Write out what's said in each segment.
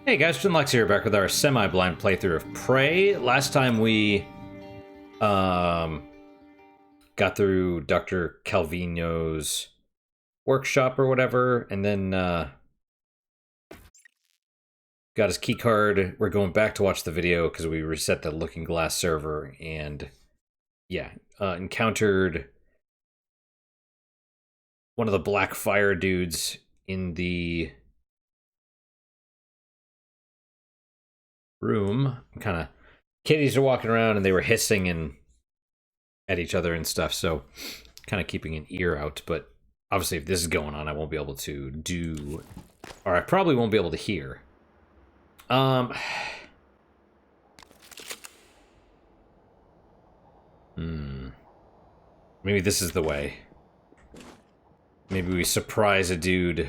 Hey guys, Finlux here, back with our semi-blind playthrough of Prey. Last time we got through Dr. Calvino's workshop or whatever, and then got his key card. We're going back to watch the video because we reset the Looking Glass server, and yeah, encountered one of the Black Fire dudes in the room. Kind of kitties are walking around and they were hissing and at each other and stuff, so kind of keeping an ear out. But obviously if this is going on, I won't be able to do, or I probably won't be able to hear. Maybe this is the way. Maybe we surprise a dude.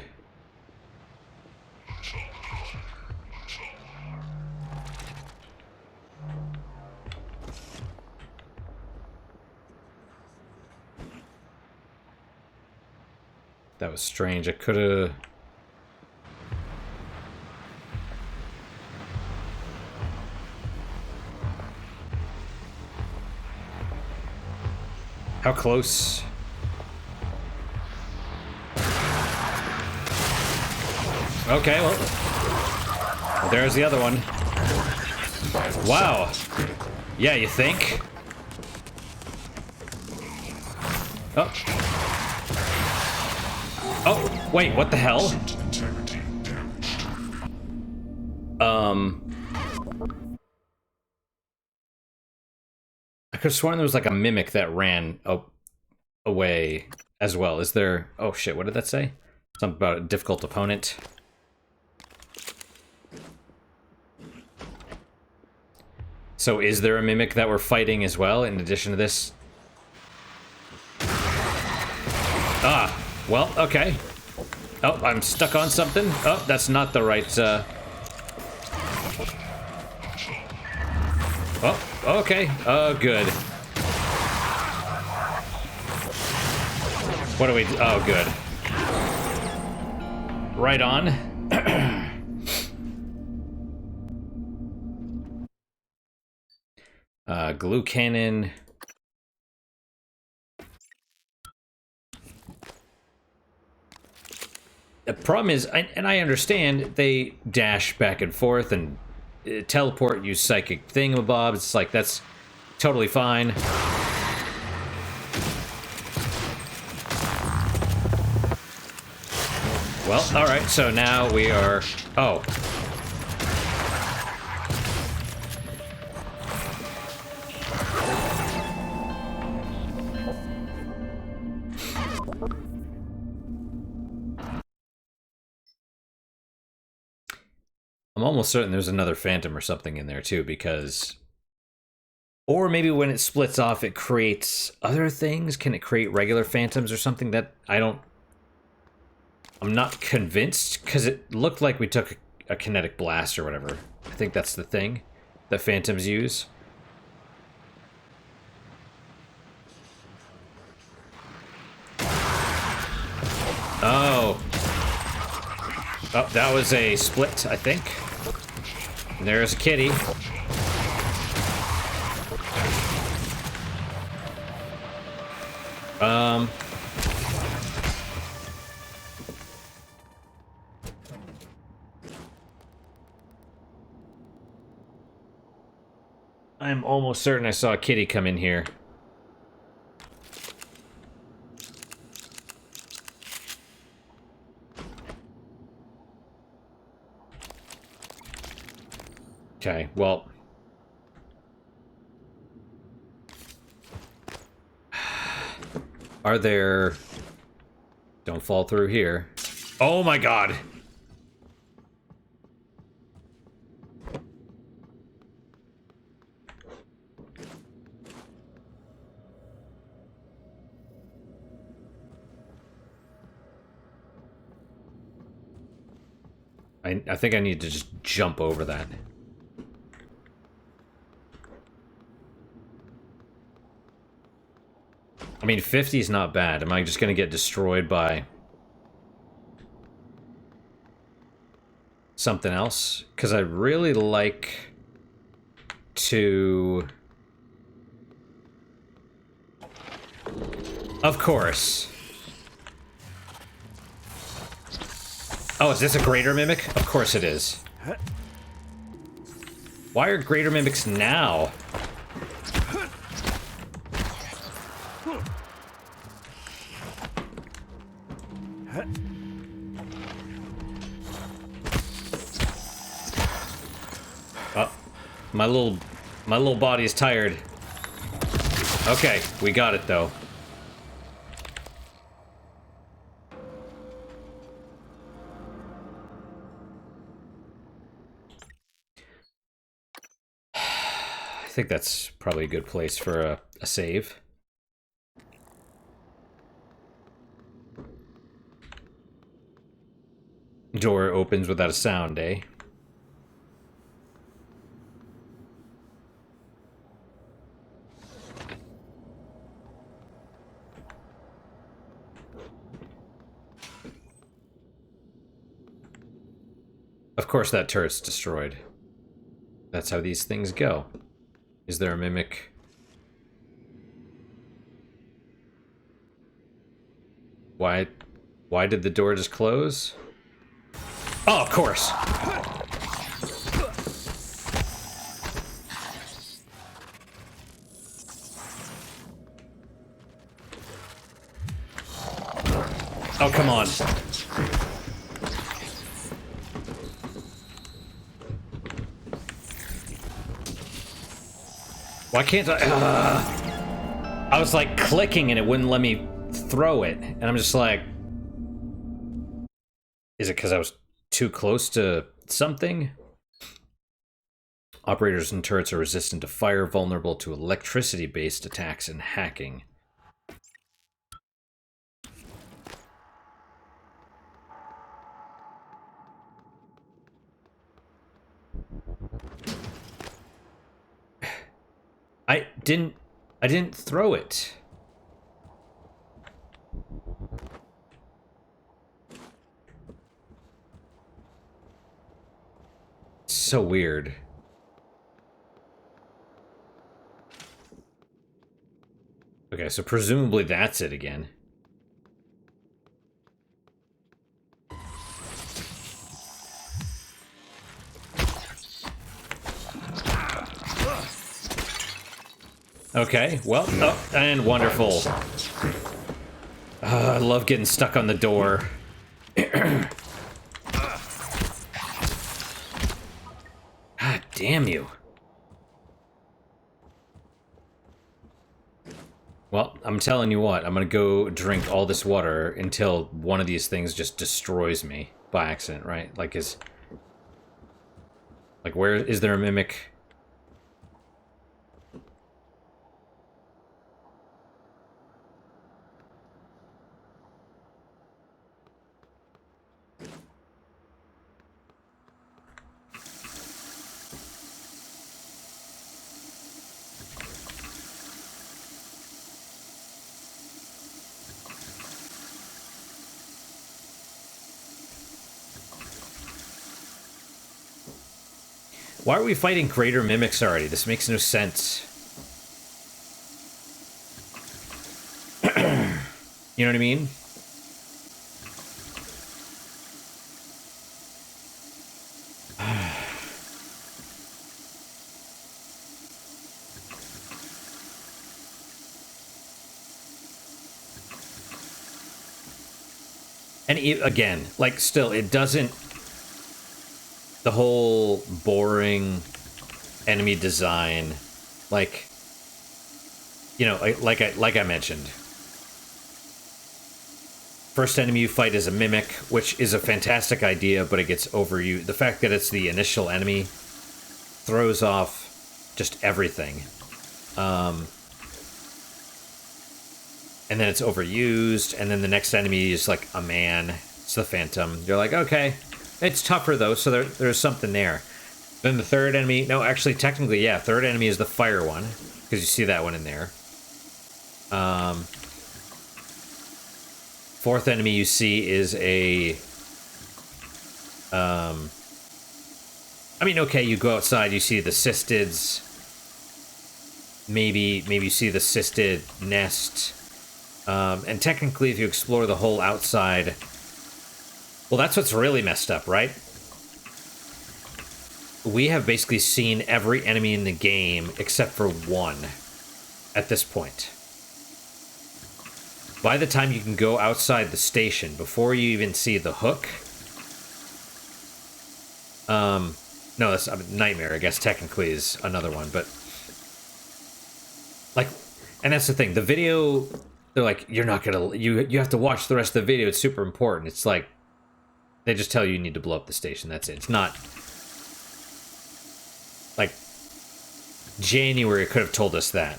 That was strange. I could've... How close? Okay, well, there's the other one. Wow. Yeah, you think? Oh. Oh, wait, what the hell? I could have sworn there was like a mimic that ran away as well. Is there... Oh shit, what did that say? Something about a difficult opponent. So is there a mimic that we're fighting as well in addition to this? Ah, well, okay. Oh, I'm stuck on something. Oh, that's not the right, Oh, okay. Oh, good. What do we do? Oh, good. Right on. Glue cannon. The problem is, and I understand, they dash back and forth and teleport, use psychic thingamabobs. It's like, that's totally fine. Well, alright, so now we are... Oh. I'm almost certain there's another phantom or something in there too, because... Or maybe when it splits off, it creates other things? Can it create regular phantoms or something? That I don't... I'm not convinced, because it looked like we took a kinetic blast or whatever. I think that's the thing that phantoms use. Oh. Oh, that was a split, I think. And there's a kitty. I'm almost certain I saw a kitty come in here. Okay, well... Are there... Don't fall through here. Oh my god! I think I need to just jump over that. I mean, 50 is not bad. Am I just gonna get destroyed by something else, because I really like to... Of course. Oh, is this a greater mimic? Of course it is. Why are greater mimics now? Oh, my little body is tired. Okay, we got it though. I think that's probably a good place for a save. Door opens without a sound, eh? Of course that turret's destroyed. That's how these things go. Is there a mimic? Why did the door just close? Oh, of course! Oh, come on. Why can't I? I was like clicking and it wouldn't let me throw it. And I'm just like... Is it because I was too close to something? Operators and turrets are resistant to fire, vulnerable to electricity-based attacks and hacking. I didn't throw it. So weird. Okay, so presumably that's it again. Okay, well, oh, and wonderful. I love getting stuck on the door. God damn you. Well, I'm telling you what, I'm gonna go drink all this water until one of these things just destroys me by accident, right? Like, where is there a mimic? Why are we fighting greater mimics already? This makes no sense. You know what I mean? And again, like, still, it doesn't... The whole boring enemy design, like, you know, like I mentioned, first enemy you fight is a mimic, which is a fantastic idea, but it gets overused. The fact that it's the initial enemy throws off just everything. And then it's overused, and then the next enemy is like a man. It's the Phantom. You're like, okay. It's tougher, though, so there's something there. Then the third enemy... No, actually, technically, yeah. Third enemy is the fire one, because you see that one in there. Fourth enemy you see is a... I mean, okay, you go outside, you see the cystids. Maybe you see the cystid nest. And technically, if you explore the whole outside, well, that's what's really messed up, right? We have basically seen every enemy in the game except for one at this point. By the time you can go outside the station, before you even see the hook... no, that's Nightmare, I guess, technically is another one, but... Like, and that's the thing, the video... They're like, you're not gonna... You have to watch the rest of the video, it's super important. It's like... They just tell you need to blow up the station, that's it. It's not... Like... January could have told us that.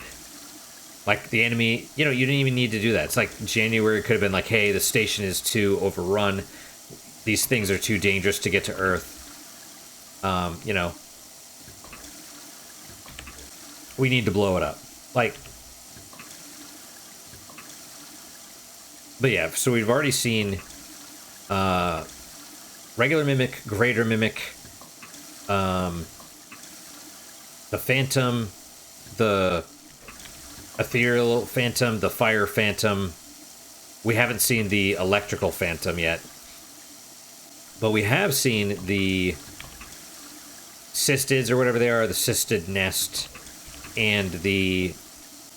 Like, the enemy... You know, you didn't even need to do that. It's like, January could have been like, hey, the station is too overrun. These things are too dangerous to get to Earth. You know... We need to blow it up. Like... But yeah, so we've already seen... regular Mimic, Greater Mimic... the Phantom... The... Ethereal Phantom, the Fire Phantom. We haven't seen the Electrical Phantom yet. But we have seen the Cystids, or whatever they are, the Cystid Nest, and the...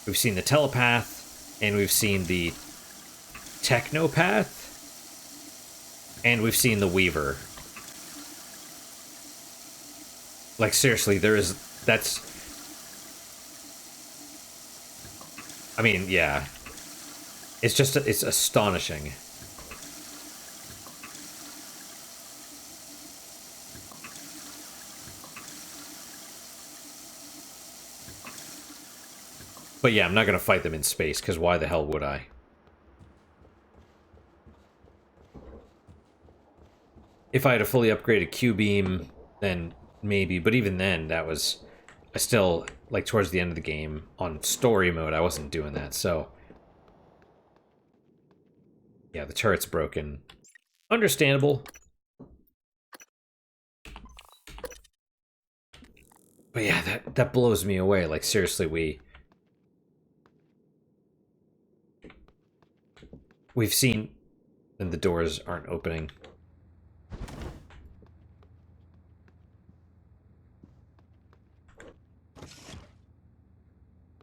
We've seen the Telepath, and we've seen the Technopath, and we've seen the Weaver. Like, seriously, there is... That's... I mean, yeah. It's just, it's astonishing. But yeah, I'm not going to fight them in space, because why the hell would I? If I had a fully upgraded Q-beam, then maybe. But even then, that was... I still, like, towards the end of the game, on story mode, I wasn't doing that, so... Yeah, the turret's broken. Understandable. But yeah, that blows me away. Like, seriously, we've seen... And the doors aren't opening.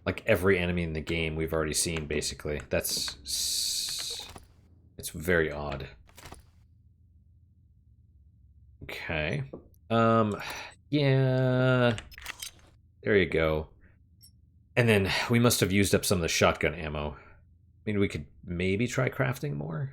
Like, every enemy in the game we've already seen, basically. That's... It's very odd. Okay. Yeah... There you go. And then, we must have used up some of the shotgun ammo. I mean, we could maybe try crafting more?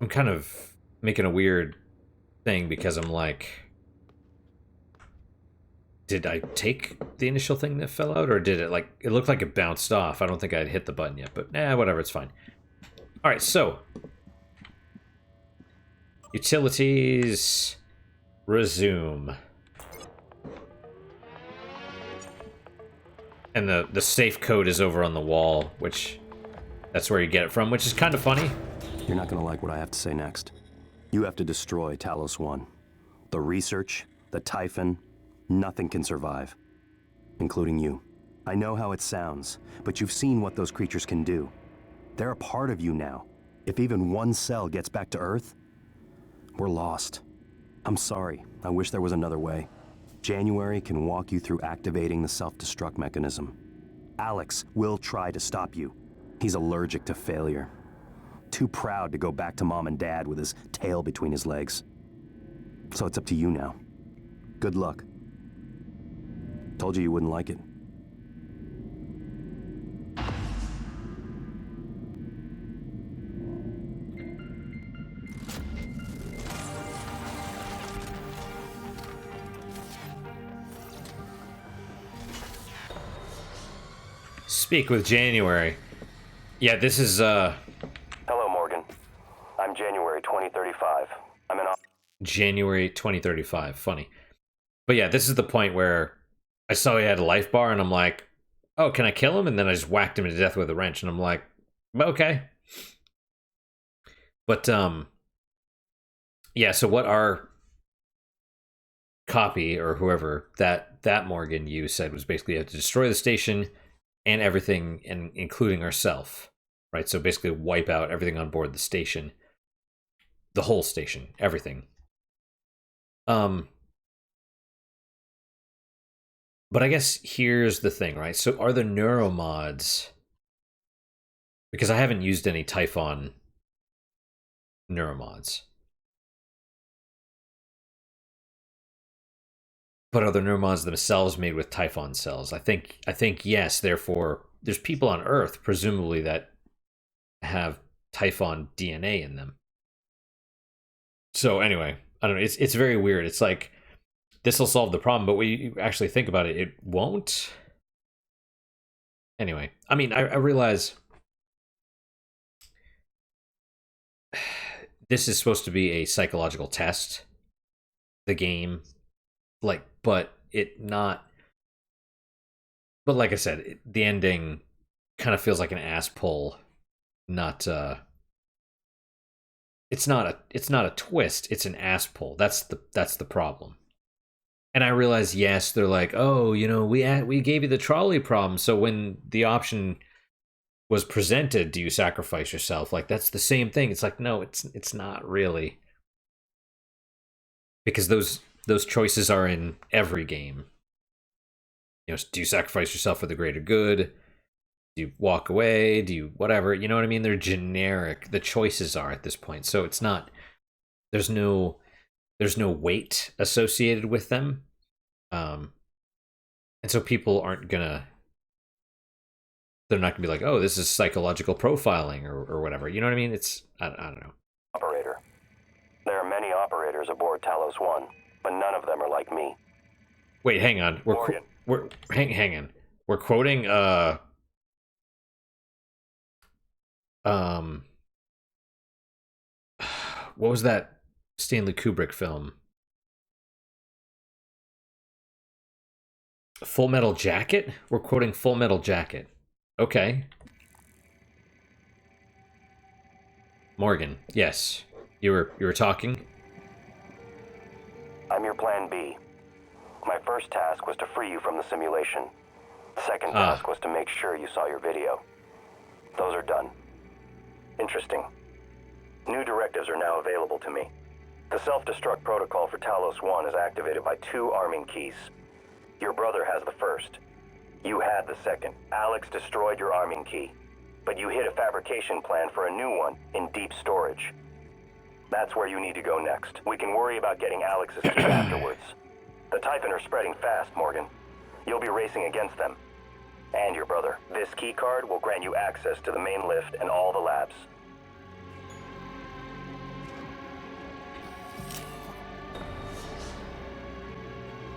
I'm kind of making a weird thing because I'm like... Did I take the initial thing that fell out, or did it, like... It looked like it bounced off. I don't think I'd hit the button yet, but whatever, it's fine. Alright, so... Utilities... Resume. And the safe code is over on the wall, which... That's where you get it from, which is kind of funny. You're not gonna like what I have to say next. You have to destroy Talos 1. The research, the Typhon, nothing can survive. Including you. I know how it sounds, but you've seen what those creatures can do. They're a part of you now. If even one cell gets back to Earth, we're lost. I'm sorry. I wish there was another way. January can walk you through activating the self-destruct mechanism. Alex will try to stop you. He's allergic to failure. Too proud to go back to Mom and Dad with his tail between his legs. So it's up to you now. Good luck. Told you you wouldn't like it. Speak with January. Yeah, this is, Hello, Morgan. I'm January 2035. I'm in... January 2035. Funny. But yeah, this is the point where I saw he had a life bar, and I'm like, oh, can I kill him? And then I just whacked him to death with a wrench, and I'm like, okay. But yeah. So what our copy or whoever that Morgan you said was basically you have to destroy the station and everything, and including ourself, right? So basically wipe out everything on board the station, the whole station, everything. But I guess here's the thing, right? So are the neuromods, because I haven't used any Typhon neuromods, but are the neuromods themselves made with Typhon cells? I think yes. Therefore, there's people on Earth presumably that have Typhon DNA in them. So anyway, I don't know. It's very weird. It's like this will solve the problem, but when you actually think about it, it won't. Anyway, I mean, I realize this is supposed to be a psychological test, the game, like, but it not. But like I said, the ending kind of feels like an ass pull. Not it's not a twist. It's an ass pull. That's the problem. And I realize, yes, they're like, oh, we gave you the trolley problem. So when the option was presented, do you sacrifice yourself? Like that's the same thing. It's like, no, it's not really, because those choices are in every game. Do you sacrifice yourself for the greater good? Do you walk away? Do you whatever? You know what I mean? They're generic. The choices are at this point, so it's not. There's no weight associated with them, um, and so people aren't gonna. They're not gonna be like, oh, this is psychological profiling or whatever. You know what I mean? I don't know. Operator. There are many operators aboard Talos 1, but none of them are like me. Wait, hang on. Morgan. We're hang on. We're quoting um what was that Stanley Kubrick film? Full Metal Jacket? We're quoting Full Metal Jacket. Okay. Morgan, yes. You were talking? I'm your plan B. My first task was to free you from the simulation. The second task was to make sure you saw your video. Those are done. Interesting. New directives are now available to me. The self-destruct protocol for Talos 1 is activated by 2 arming keys. Your brother has the first. You had the second. Alex destroyed your arming key, but you hid a fabrication plan for a new one in deep storage. That's where you need to go next. We can worry about getting Alex's key afterwards. The Typhon are spreading fast, Morgan. You'll be racing against them. And your brother. This key card will grant you access to the main lift and all the labs.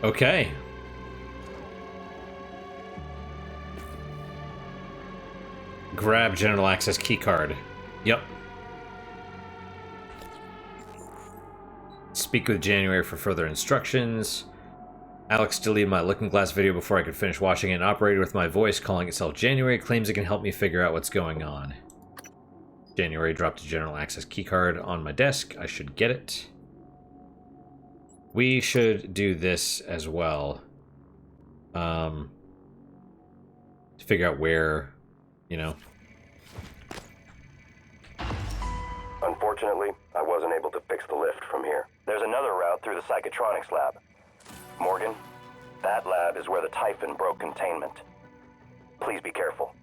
Okay. Grab general access key card. Yep. Speak with January for further instructions. Alex deleted my looking glass video before I could finish watching it and operated with my voice, calling itself January. Claims it can help me figure out what's going on. January dropped a general access keycard on my desk. I should get it. We should do this as well. To figure out where, Unfortunately, I wasn't able to fix the lift from here. There's another route through the psychotronics lab. Morgan, that lab is where the Typhon broke containment. Please be careful.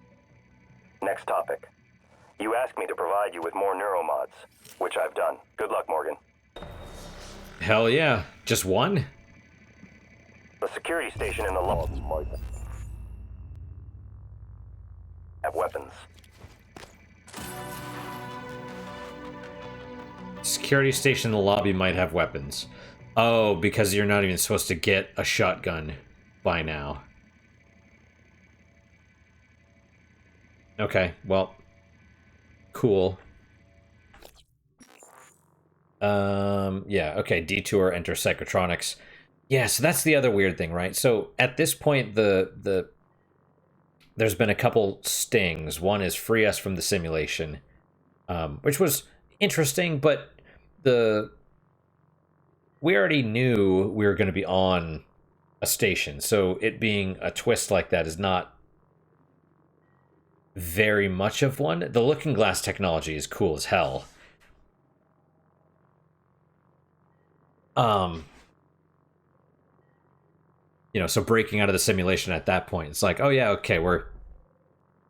Next topic. You asked me to provide you with more neuromods, which I've done. Good luck, Morgan. Hell yeah. Just one? The security station in the lobby might have weapons. Security station in the lobby might have weapons. Oh, because you're not even supposed to get a shotgun by now. Okay, well, cool. Yeah, okay, detour, enter psychotronics. Yeah, so that's the other weird thing, right? So at this point, there's been a couple stings. One is free us from the simulation, which was interesting, but the we already knew we were going to be on a station, so it being a twist like that is not very much of one. The looking glass technology is cool as hell. Um, so breaking out of the simulation at that point, it's like, oh yeah, okay,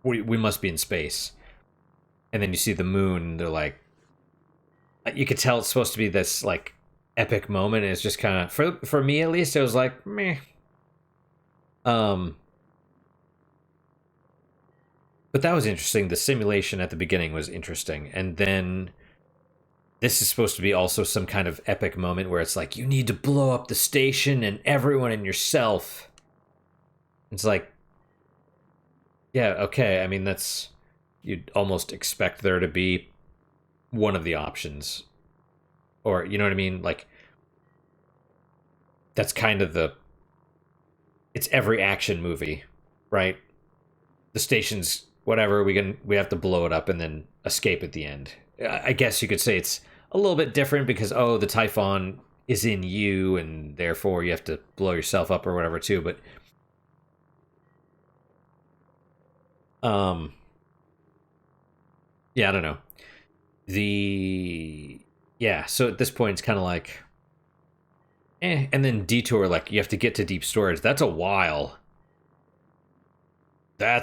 we must be in space. And then you see the moon, they're like, you could tell it's supposed to be this like epic moment. And it's just kind of for me at least, it was like meh. Um, but that was interesting. The simulation at the beginning was interesting, and then this is supposed to be also some kind of epic moment where it's like you need to blow up the station and everyone and yourself. It's like, yeah, okay. I mean, that's you'd almost expect there to be one of the options, or you know what I mean, like that's kind of the it's every action movie, right? The station's whatever, we have to blow it up and then escape at the end. I guess you could say it's a little bit different because oh, the Typhon is in you and therefore you have to blow yourself up or whatever too, but um yeah, I don't know. The yeah, so at this point it's kind of like and then detour, like you have to get to deep storage. That's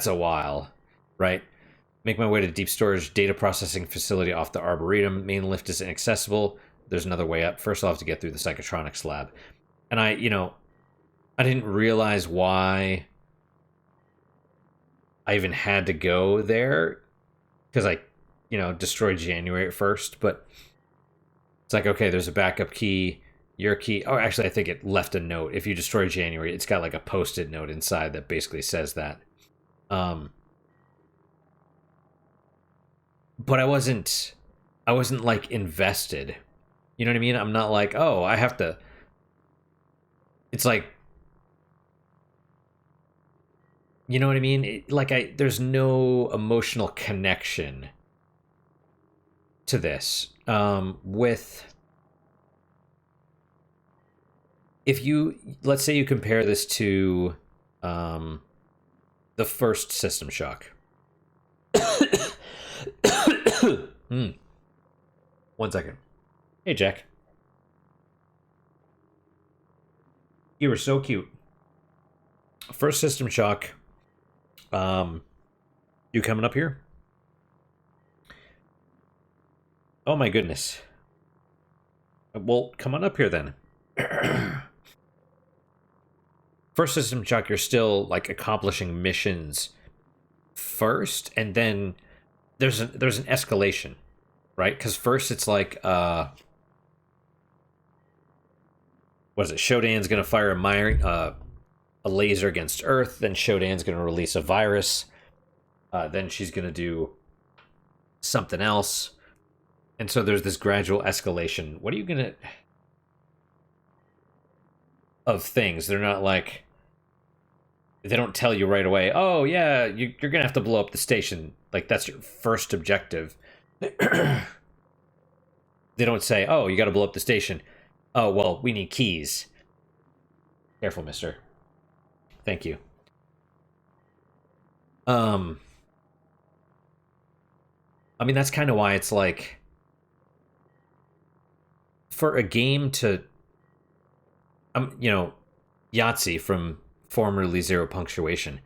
a while, right? Make my way to deep storage data processing facility off the Arboretum. Main lift is inaccessible. There's another way up. First, I'll have to get through the psychotronics lab. And I didn't realize why I even had to go there because I, destroyed January at first. But it's like, okay, there's a backup key. Your key. Oh, actually, I think it left a note. If you destroy January, it's got like a post-it note inside that basically says that. Um, but I wasn't like invested. You know what I mean? I'm not like, oh, I have to. It's like, you know what I mean? There's no emotional connection to this. With if you let's say you compare this to, um, the first System Shock. Hmm. 1 second. Hey, Jack. You were so cute. First System Shock. You coming up here? Oh my goodness. Well, come on up here then. First System Shock, you're still like accomplishing missions first, and then there's an escalation, right? Because first it's like, what is it? Shodan's gonna fire a laser against Earth. Then Shodan's gonna release a virus. Then she's gonna do something else, and so there's this gradual escalation. What are you gonna of things? They're not like they don't tell you right away. Oh yeah, you're gonna have to blow up the station. Like that's your first objective. They don't say, oh, you got to blow up the station. Oh well, we need keys. Careful, mister. Thank you. Um, I mean that's kind of why it's like for a game to, Yahtzee from formerly Zero Punctuation.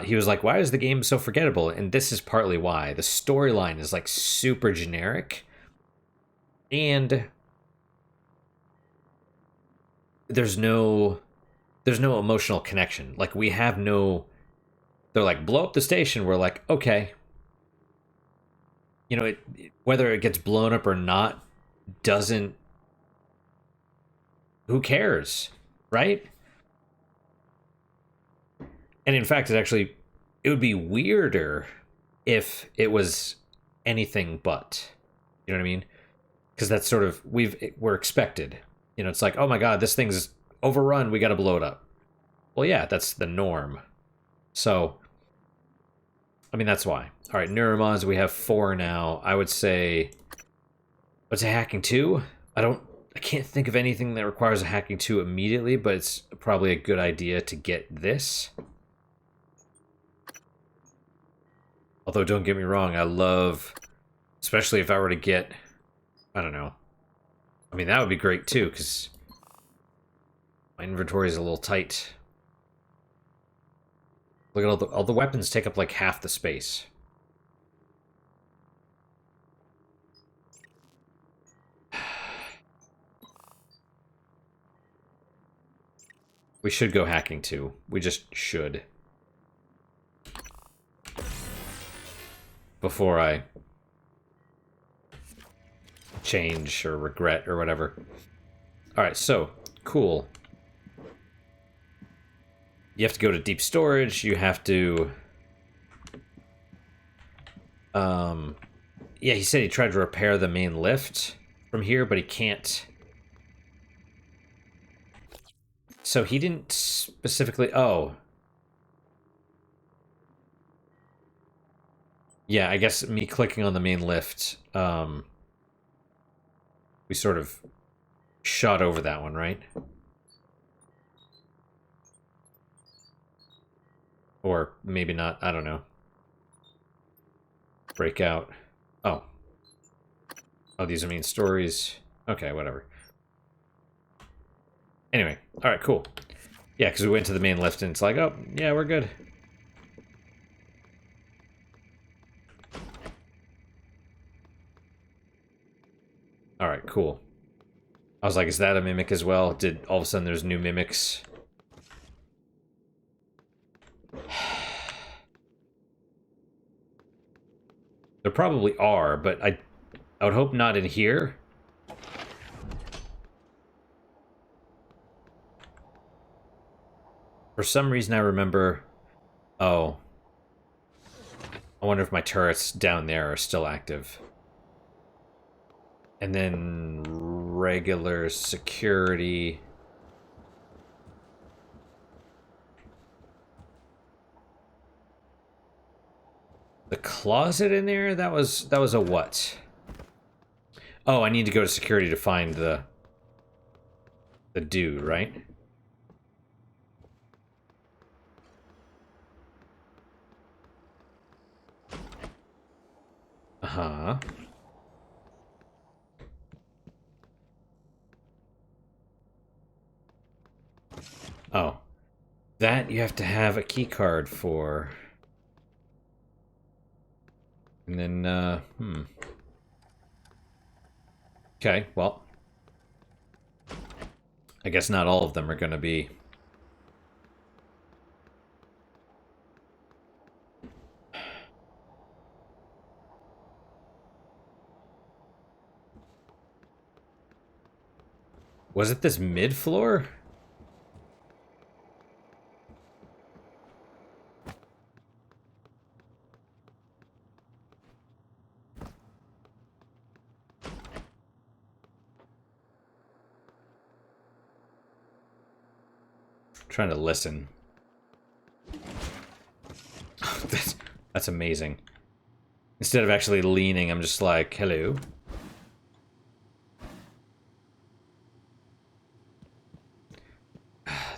He was like, "Why is the game so forgettable?" And this is partly why. The storyline is like super generic, and there's no emotional connection. Like we have no. They're like blow up the station. We're like, okay, whether it gets blown up or not doesn't. Who cares, right? And in fact, it would be weirder if it was anything but. You know what I mean? because that's sort of we're expected. You know, it's like, oh my god, this thing's overrun. We got to blow it up. Well, yeah, that's the norm. So, I mean, that's why. All right, Neuromods, we have 4 now. I would say, what's a hacking 2? I can't think of anything that requires a hacking 2 immediately, but it's probably a good idea to get this. Although, don't get me wrong, I love, especially if I were to get, I don't know. I mean, that would be great too, because my inventory is a little tight. Look at all the weapons take up like half the space. We should go hacking too. We just should. Before I change or regret or whatever. Alright, so, cool. You have to go to deep storage, you have to... Yeah, he said he tried to repair the main lift from here, but he can't. So he didn't specifically... Oh. Yeah, I guess me clicking on the main lift, we sort of shot over that one, right? Or maybe not, I don't know. Breakout. Oh. Oh, these are main stories. Okay, whatever. Anyway, alright, cool. Yeah, because we went to the main lift and it's like, oh, yeah, we're good. Alright, cool. I was like, is that a mimic as well? Did all of a sudden there's new mimics? There probably are, but I would hope not in here. For some reason I remember... Oh. I wonder if my turrets down there are still active. And then regular security. The closet in there? That was a what? Oh, I need to go to security to find the dude, right? Uh-huh. Oh. That you have to have a key card for. And then, Okay, well. I guess not all of them are gonna be... Was it this mid-floor? Trying to listen. That's amazing. Instead of actually leaning, I'm just like, hello.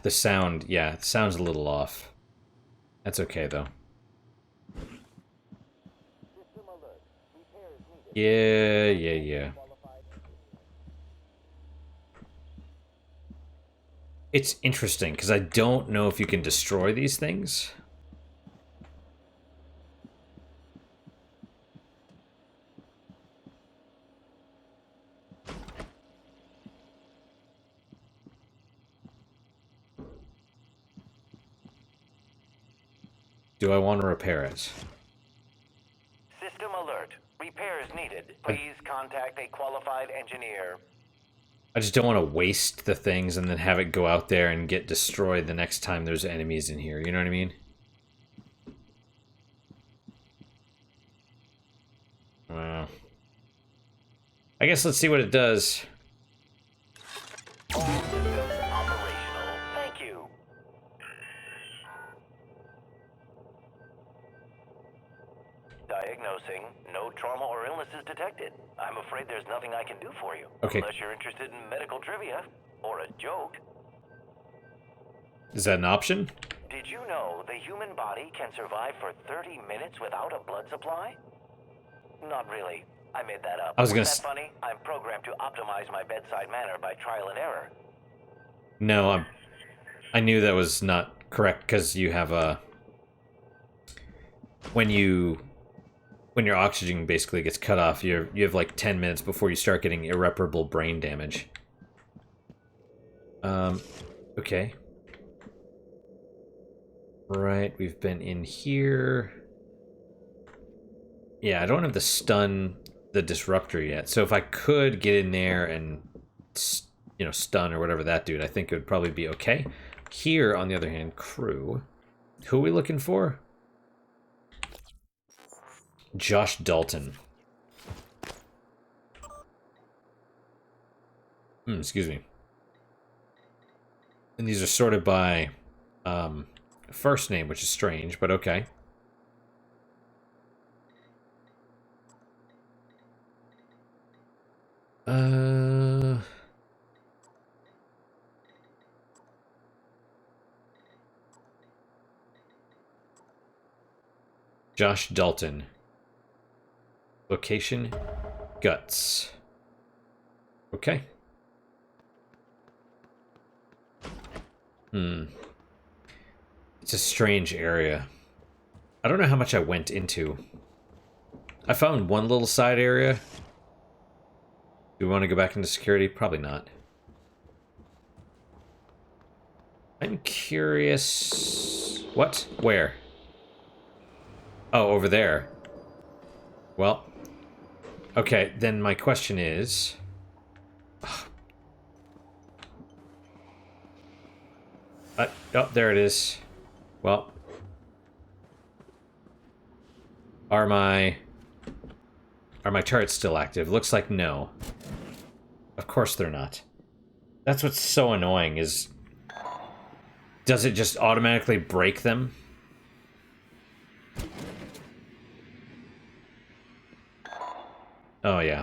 The sound, yeah, the sound's a little off. That's okay, though. Yeah. It's interesting, because I don't know if you can destroy these things. Do I want to repair it? System alert. Repairs needed. Please contact a qualified engineer. I just don't want to waste the things and then have it go out there and get destroyed the next time there's enemies in here. You know what I mean? I guess let's see what it does. All systems operational. Thank you. Diagnosing. No trauma or illnesses detected. I'm afraid there's nothing I can do for you. Okay. Unless you're interested in medical trivia. Or a joke. Is that an option? Did you know the human body can survive for 30 minutes without a blood supply? Not really. I made that up. I was gonna Wasn't that funny? I'm programmed to optimize my bedside manner by trial and error. No, I knew that was not correct because you have a... When your oxygen basically gets cut off, you have like 10 minutes before you start getting irreparable brain damage. Okay. Right, we've been in here. Yeah, I don't have the stun, the disruptor yet. So if I could get in there and, you know, stun or whatever that dude, I think it would probably be okay. Here, on the other hand, crew. Who are we looking for? Josh Dalton. Excuse me. And these are sorted by first name, which is strange, but okay. Josh Dalton. Location, Guts. Okay. It's a strange area. I don't know how much I went into. I found one little side area. Do we want to go back into security? Probably not. I'm curious... What? Where? Oh, over there. Well... Okay, then my question is... Oh, there it is. Well... Are my turrets still active? Looks like no. Of course they're not. That's what's so annoying is... Does it just automatically break them? Oh, yeah.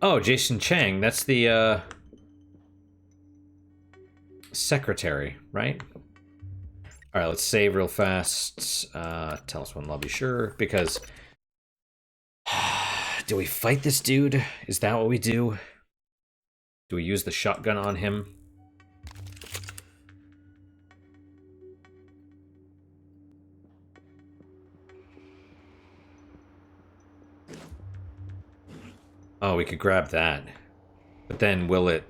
Oh, Jason Chang. That's the, secretary, right? Alright, let's save real fast. Tell us when lobby, sure. Because... Do we fight this dude? Is that what we do? Do we use the shotgun on him? Oh, we could grab that. But then will it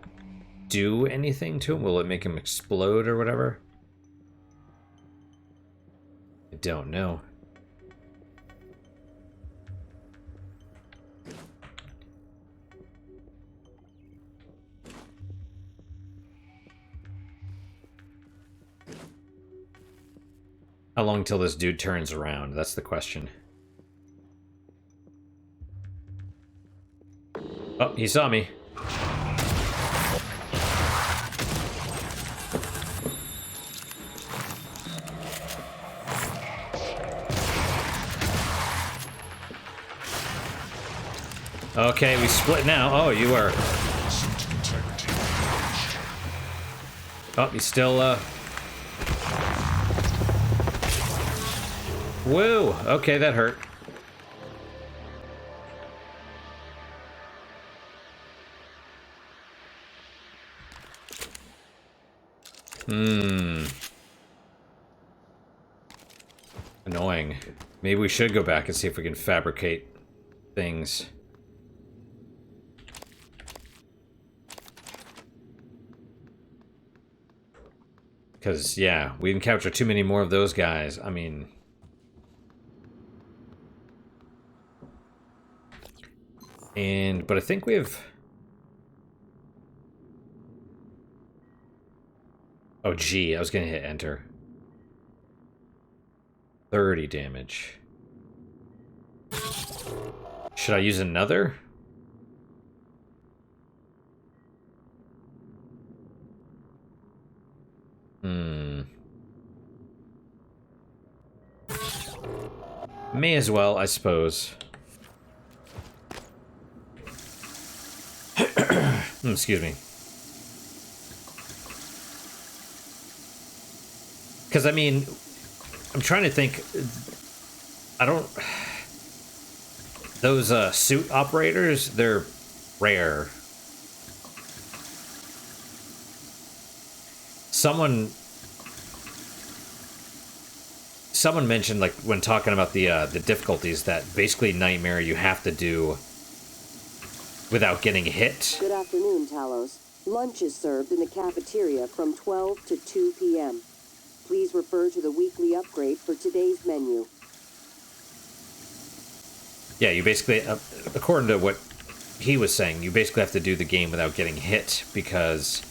do anything to him? Will it make him explode or whatever? I don't know. How long till this dude turns around? That's the question. Oh, he saw me. Okay, we split now. Oh, you are... Oh, he's still, Woo! Okay, that hurt. Annoying. Maybe we should go back and see if we can fabricate things. Because, yeah, we encounter too many more of those guys. I mean... But I think we have... Oh, G. I was gonna hit enter. 30 damage. Should I use another? May as well, I suppose. Excuse me. Because, I mean, I'm trying to think. I don't... Those suit operators, they're rare. Someone mentioned, like, when talking about the difficulties, that basically Nightmare you have to do without getting hit. Good afternoon, Talos. Lunch is served in the cafeteria from 12 to 2 p.m. Please refer to the weekly upgrade for today's menu. Yeah, you basically, according to what he was saying, you basically have to do the game without getting hit because,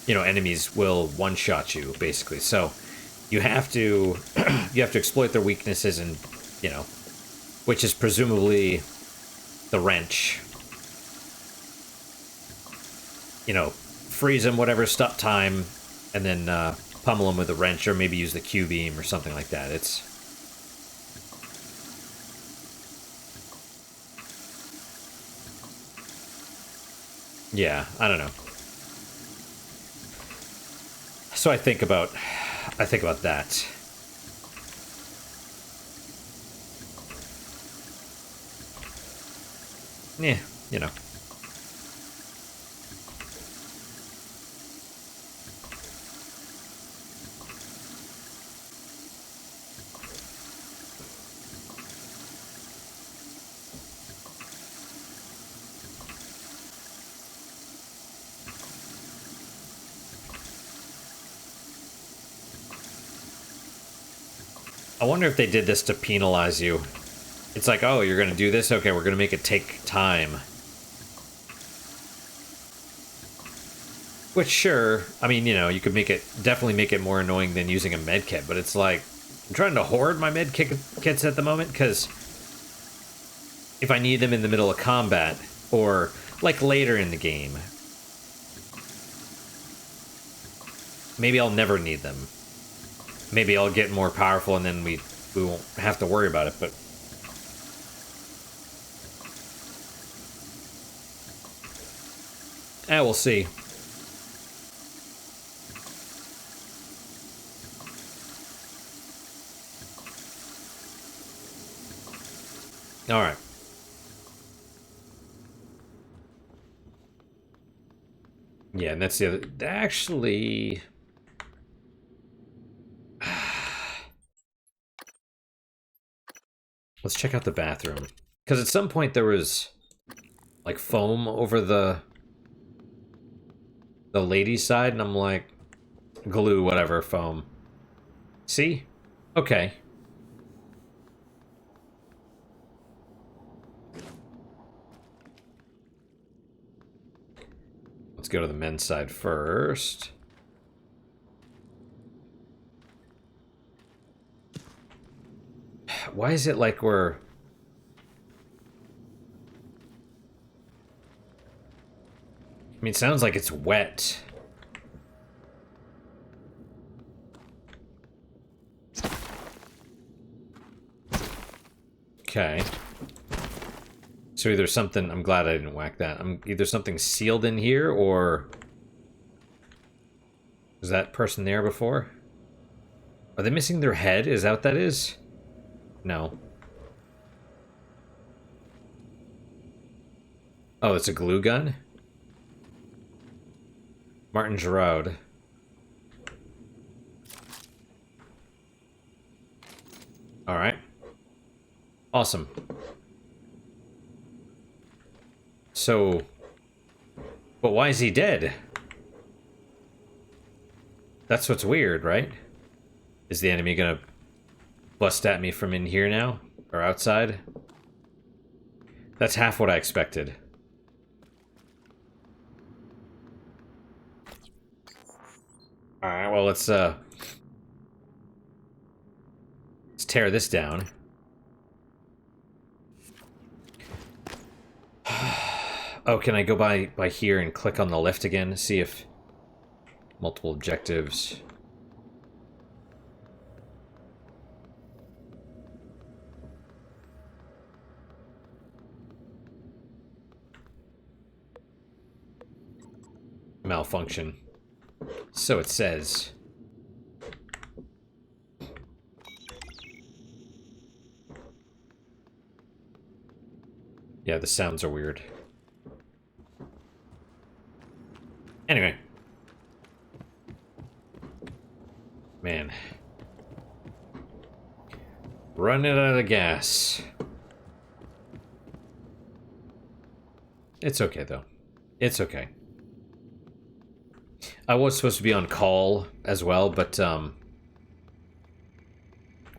you know, enemies will one-shot you, basically. So you have to exploit their weaknesses and, you know, which is presumably the wrench. You know, freeze them, whatever, stop time, and then pummel them with a wrench, or maybe use the Q-beam or something like that. It's... Yeah, I don't know. So I think about that. Yeah, you know. I wonder if they did this to penalize you. It's like, oh, you're gonna do this? Okay, we're gonna make it take time. Which, sure, I mean, you know, you could definitely make it more annoying than using a med kit, but it's like, I'm trying to hoard my med kits at the moment, because if I need them in the middle of combat, or, like, later in the game, maybe I'll never need them. Maybe I'll get more powerful and then we won't have to worry about it, but... we'll see. Alright. Yeah, and that's the other... Actually... Let's check out the bathroom. Because at some point there was, like, foam over the ladies' side, and I'm like, glue, whatever, foam. See? Okay. Let's go to the men's side first. Why is it like we're... I mean, it sounds like it's wet. Okay. So either something... I'm glad I didn't whack that. Either something sealed in here, or... Was that person there before? Are they missing their head? Is that what that is? No. Oh, it's a glue gun? Martin Giraud. Alright. Awesome. So... But why is he dead? That's what's weird, right? Is the enemy gonna bust at me from in here now? Or outside? That's half what I expected. Alright, well, let's tear this down. Oh, can I go by here and click on the lift again? See if multiple objectives. Malfunction. So it says. Yeah, the sounds are weird. Anyway. Man. Running out of gas. It's okay, though. It's okay. I was supposed to be on call as well, but one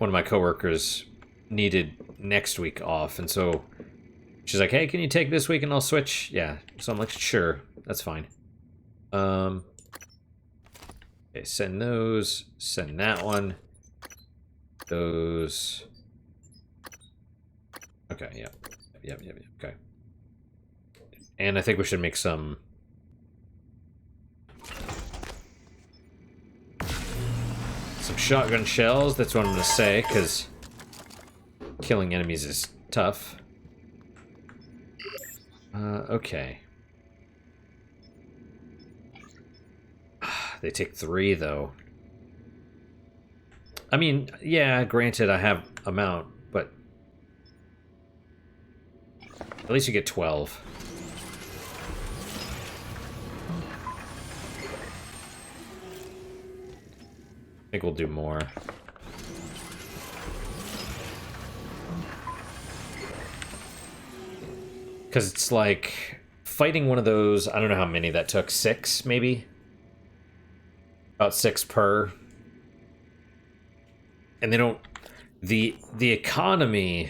of my coworkers needed next week off, and so she's like, "Hey, can you take this week and I'll switch?" Yeah, so I'm like, "Sure, that's fine." Okay, send those, send that one, those. Okay, yep, okay. And I think we should make some shotgun shells. That's what I'm gonna say, because killing enemies is tough. Okay. They take 3, though. I mean, yeah, granted I have amount, but at least you get 12. I think we'll do more. Because it's like fighting one of those, I don't know how many that took, 6 maybe? About 6 per. And they don't, the economy,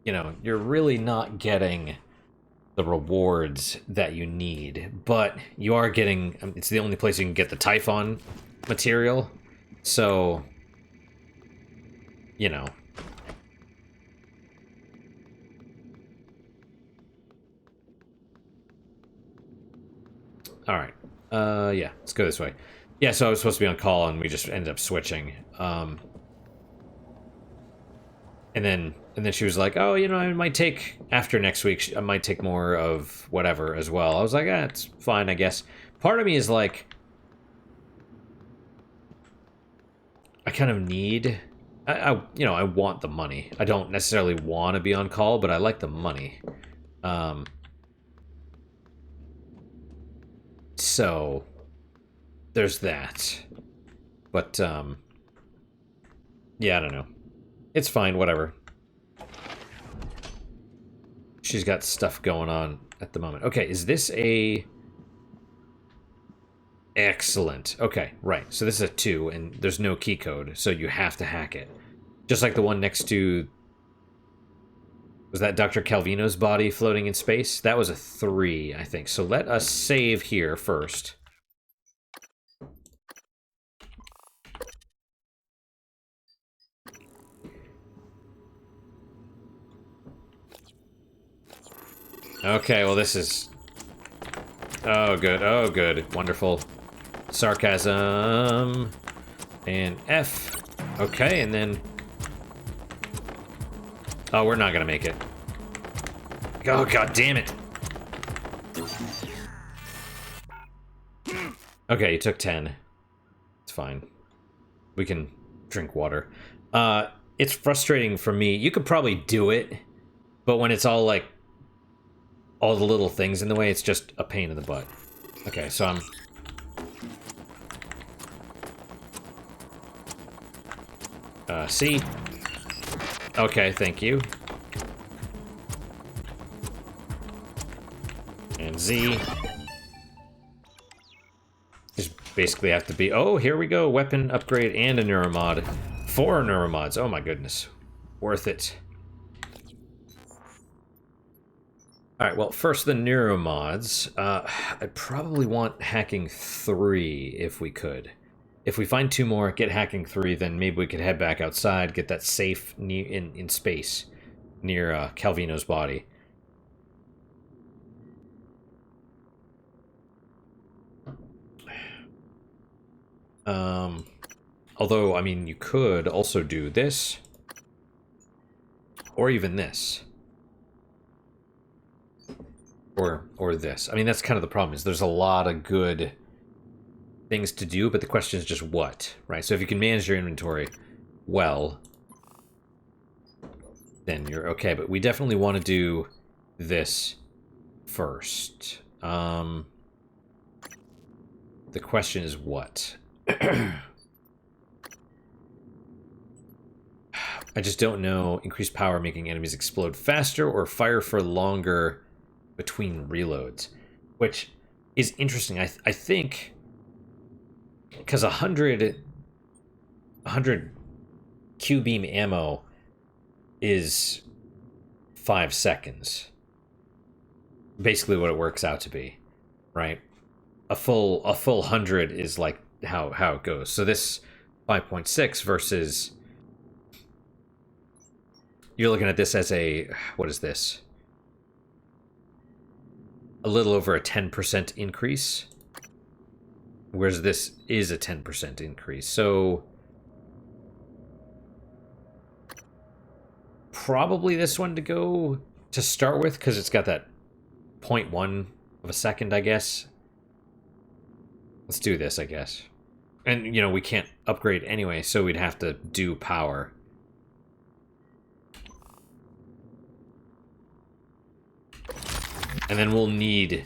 you know, you're really not getting the rewards that you need, but you are getting, it's the only place you can get the Typhon material, so, you know. Alright, yeah, let's go this way. Yeah, so I was supposed to be on call, and we just ended up switching. And then she was like, "Oh, you know, I might take after next week. I might take more of whatever as well." I was like, "Ah, it's fine, I guess." Part of me is like, I kind of need, you know, I want the money. I don't necessarily want to be on call, but I like the money. So there's that. But yeah, I don't know. It's fine, whatever. She's got stuff going on at the moment. Okay, is this a... Excellent. Okay, right. So this is a 2, and there's no key code, so you have to hack it. Just like the one next to... Was that Dr. Calvino's body floating in space? That was a 3, I think. So let us save here first. Okay, well this is... Oh, good. Oh, good. Wonderful. Sarcasm. And F. Okay, and then... Oh, we're not gonna make it. Oh, god damn it. Okay, you took 10. It's fine. We can drink water. It's frustrating for me. You could probably do it, but when it's all like... all the little things in the way, it's just a pain in the butt. Okay, so I'm... C. Okay, thank you. And Z. Just basically have to be... Oh, here we go. Weapon upgrade and a neuromod. 4 neuromods. Oh my goodness. Worth it. Alright, well, first the neuromods. I'd probably want hacking 3 if we could. if we find 2 more, get hacking 3, then maybe we could head back outside, get that safe in space near Calvino's body. Although, I mean, you could also do this, or even this, or this. I mean, that's kind of the problem. Is there's a lot of good things to do, but the question is just what, right? So if you can manage your inventory well, then you're okay. But we definitely want to do this first. The question is what. I just don't know. Increased power making enemies explode faster or fire for longer between reloads, which is interesting. I think because 100 Q-beam ammo is 5 seconds. Basically what it works out to be, right? A full 100 is like how it goes. So this 5.6 versus, you're looking at this as a, what is this? A little over a 10% increase. Whereas this is a 10% increase. So probably this one to go to start with, because it's got that 0.1 of a second, I guess. Let's do this, I guess. And, you know, we can't upgrade anyway, so we'd have to do power. And then we'll need,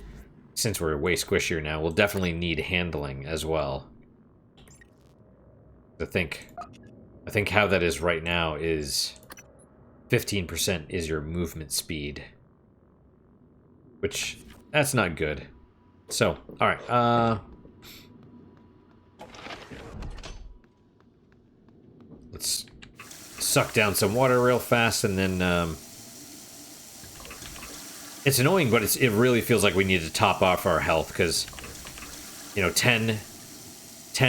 since we're way squishier now, we'll definitely need handling as well. I think how that is right now is 15% is your movement speed. Which, that's not good. So, alright, let's suck down some water real fast, and then, it's annoying, but it really feels like we need to top off our health, because, you know, 10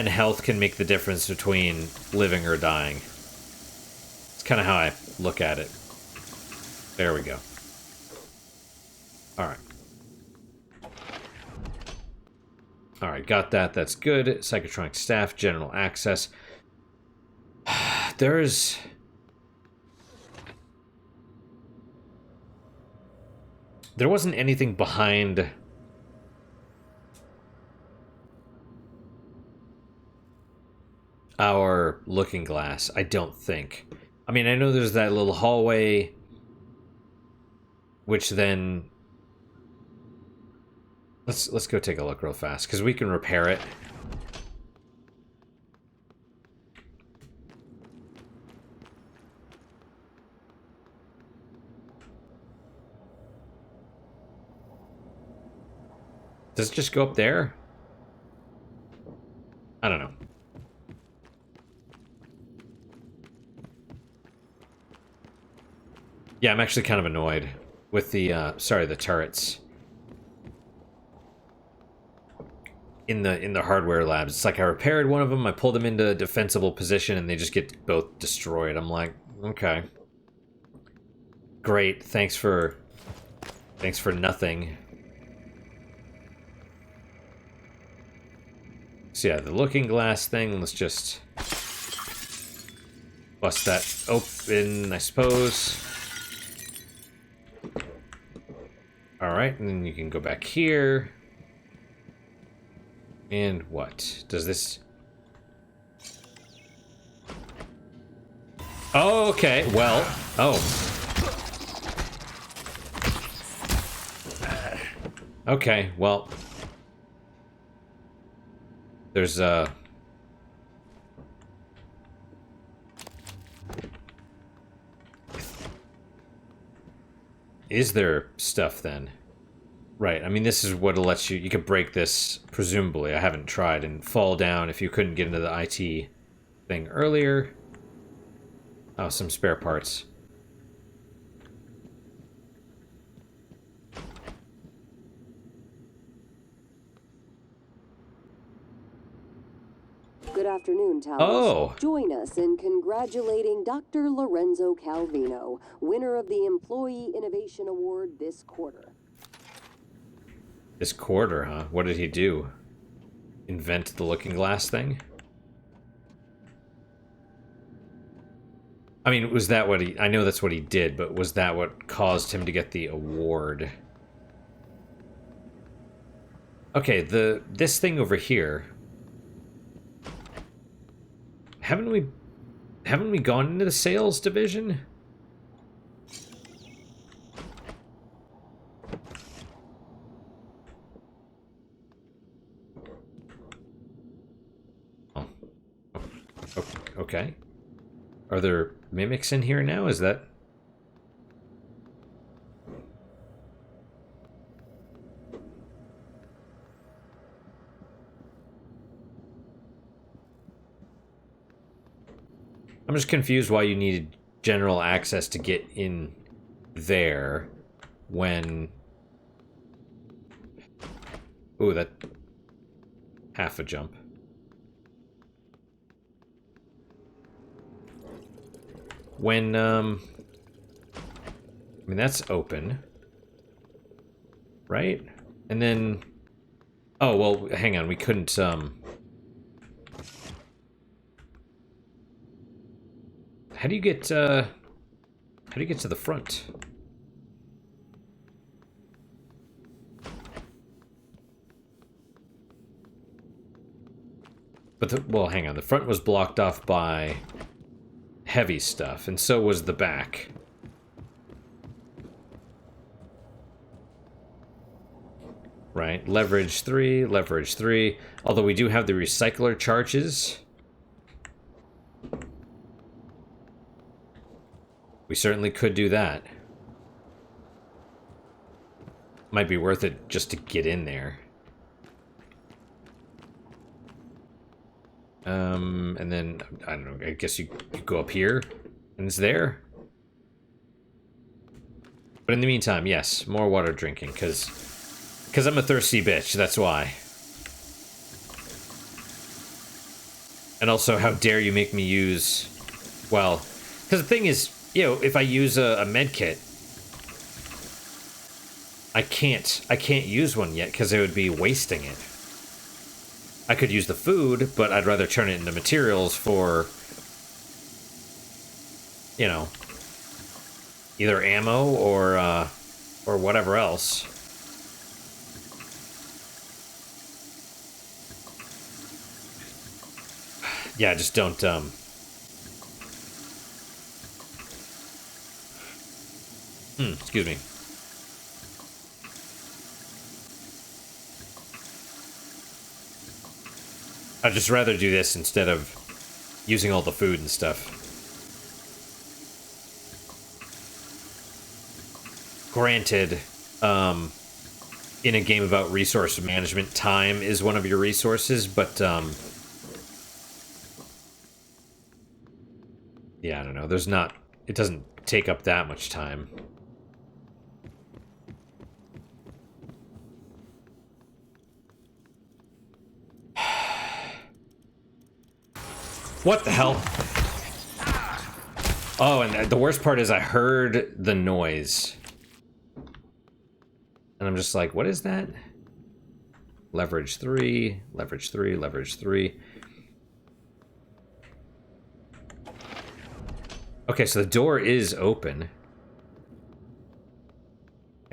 health can make the difference between living or dying. It's kind of how I look at it. There we go. Alright. Alright, got that. That's good. Psychotronic staff, general access. There wasn't anything behind our looking glass, I don't think. I mean, I know there's that little hallway, which then... Let's go take a look real fast, because we can repair it. Does it just go up there? I don't know. Yeah, I'm actually kind of annoyed with the, sorry, the turrets. In the hardware labs. It's like I repaired one of them, I pulled them into a defensible position, and they just get both destroyed. I'm like, okay. Great, thanks for nothing. So yeah, the looking glass thing, let's just bust that open, I suppose. Alright, and then you can go back here. And what? Does this... Oh, okay, well... Oh. Okay, well... There's, Is there stuff, then? Right, I mean, this is what'll let you... You could break this, presumably. I haven't tried, and fall down if you couldn't get into the IT thing earlier. Oh, some spare parts. Good afternoon, Talos. Oh. Join us in congratulating Dr. Lorenzo Calvino, winner of the Employee Innovation Award this quarter. This quarter, huh? What did he do? Invent the looking glass thing? I mean, was that what he... I know that's what he did, but was that what caused him to get the award? Okay, this thing over here... Haven't we gone into the sales division? Oh. Okay. Are there mimics in here now? Is that... I'm just confused why you needed general access to get in there when... Ooh, that... half a jump. When, I mean, that's open. Right? And then... Oh, well, hang on, we couldn't, How do you get to the front? But well, hang on. The front was blocked off by heavy stuff, and so was the back. Right? Leverage 3, leverage 3. Although we do have the recycler charges. We certainly could do that. Might be worth it just to get in there. And then, I don't know, I guess you go up here, and it's there. But in the meantime, yes, more water drinking, because I'm a thirsty bitch, that's why. And also, how dare you make me use... Well, because the thing is, you know, if I use a med kit, I can't use one yet because it would be wasting it. I could use the food, but I'd rather turn it into materials for, you know, either ammo or whatever else. Yeah, just don't excuse me. I'd just rather do this instead of using all the food and stuff. Granted, in a game about resource management, time is one of your resources, but, yeah, I don't know. There's not... It doesn't take up that much time. What the hell? Oh, and the worst part is I heard the noise. And I'm just like, what is that? Leverage 3, leverage 3, leverage 3. Okay, so the door is open.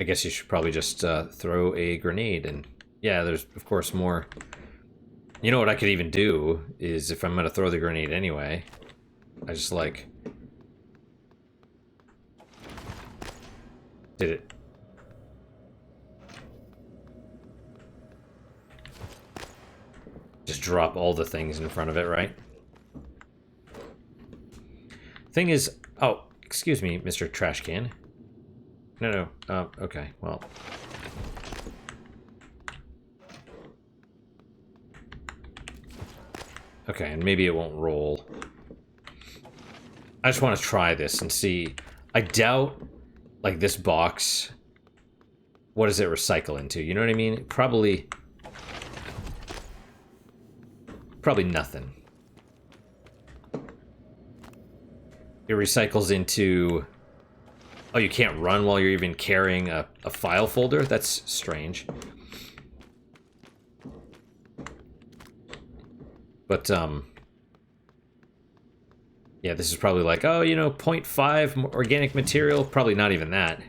I guess you should probably just throw a grenade. And yeah, there's, of course, more... You know what I could even do is if I'm going to throw the grenade anyway, I just like... Did it. Just drop all the things in front of it, right? Thing is... Oh, excuse me, Mr. Trash Can. No. Okay, well... Okay, and maybe it won't roll. I just want to try this and see. I doubt, like, this box, what does it recycle into? You know what I mean? Probably nothing. It recycles into... Oh, you can't run while you're even carrying a file folder? That's strange. But, yeah, this is probably like, oh, you know, 0.5 organic material. Probably not even that.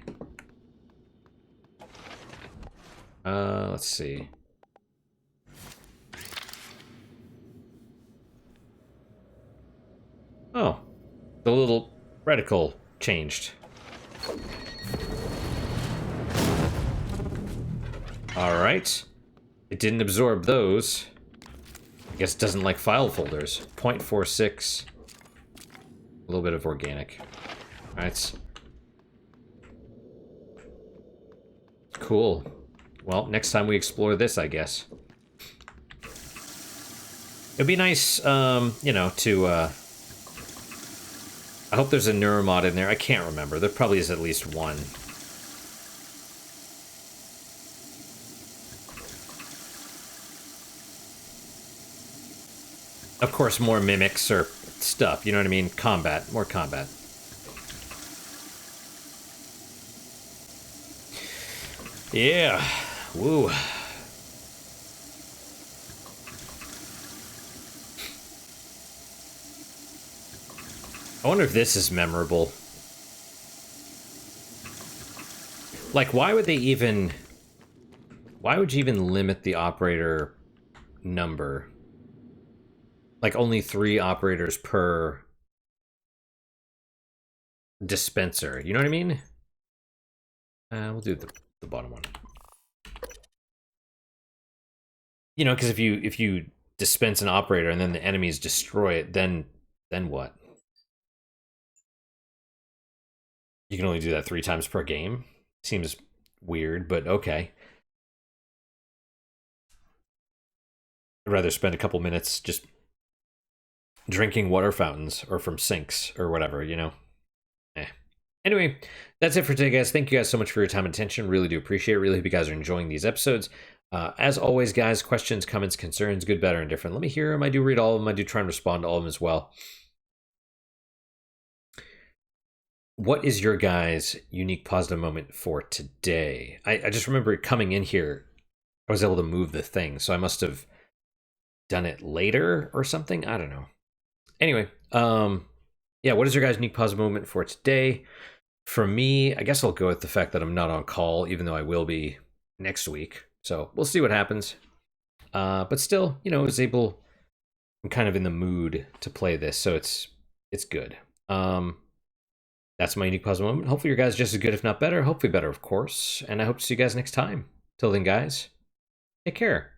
Let's see. Oh, the little reticle changed. Alright. It didn't absorb those. I guess it doesn't like file folders. 0.46. A little bit of organic. Alright. Cool. Well, next time we explore this, I guess. It'd be nice, you know, to, I hope there's a neuromod in there. I can't remember. There probably is at least one. Of course, more mimics or stuff, you know what I mean? Combat. More combat. Yeah. Woo. I wonder if this is memorable. Like, why would they even... Why would you even limit the operator number? Like, only 3 operators per dispenser. You know what I mean? We'll do the bottom one. You know, because if you dispense an operator and then the enemies destroy it, then what? You can only do that 3 times per game. Seems weird, but okay. I'd rather spend a couple minutes just drinking water fountains or from sinks or whatever, you know? Anyway, that's it for today, guys. Thank you guys so much for your time and attention. Really do appreciate it. Really hope you guys are enjoying these episodes. As always, guys, questions, comments, concerns, good, better, and different. Let me hear them. I do read all of them. I do try and respond to all of them as well. What is your guys' unique positive moment for today? I just remember coming in here, I was able to move the thing, so I must have done it later or something. I don't know. Anyway, yeah, what is your guys' unique positive moment for today? For me, I guess I'll go with the fact that I'm not on call, even though I will be next week. So we'll see what happens. But still, you know, I'm kind of in the mood to play this, so it's good. That's my unique positive moment. Hopefully your guys are just as good, if not better. Hopefully better, of course. And I hope to see you guys next time. Till then, guys, take care.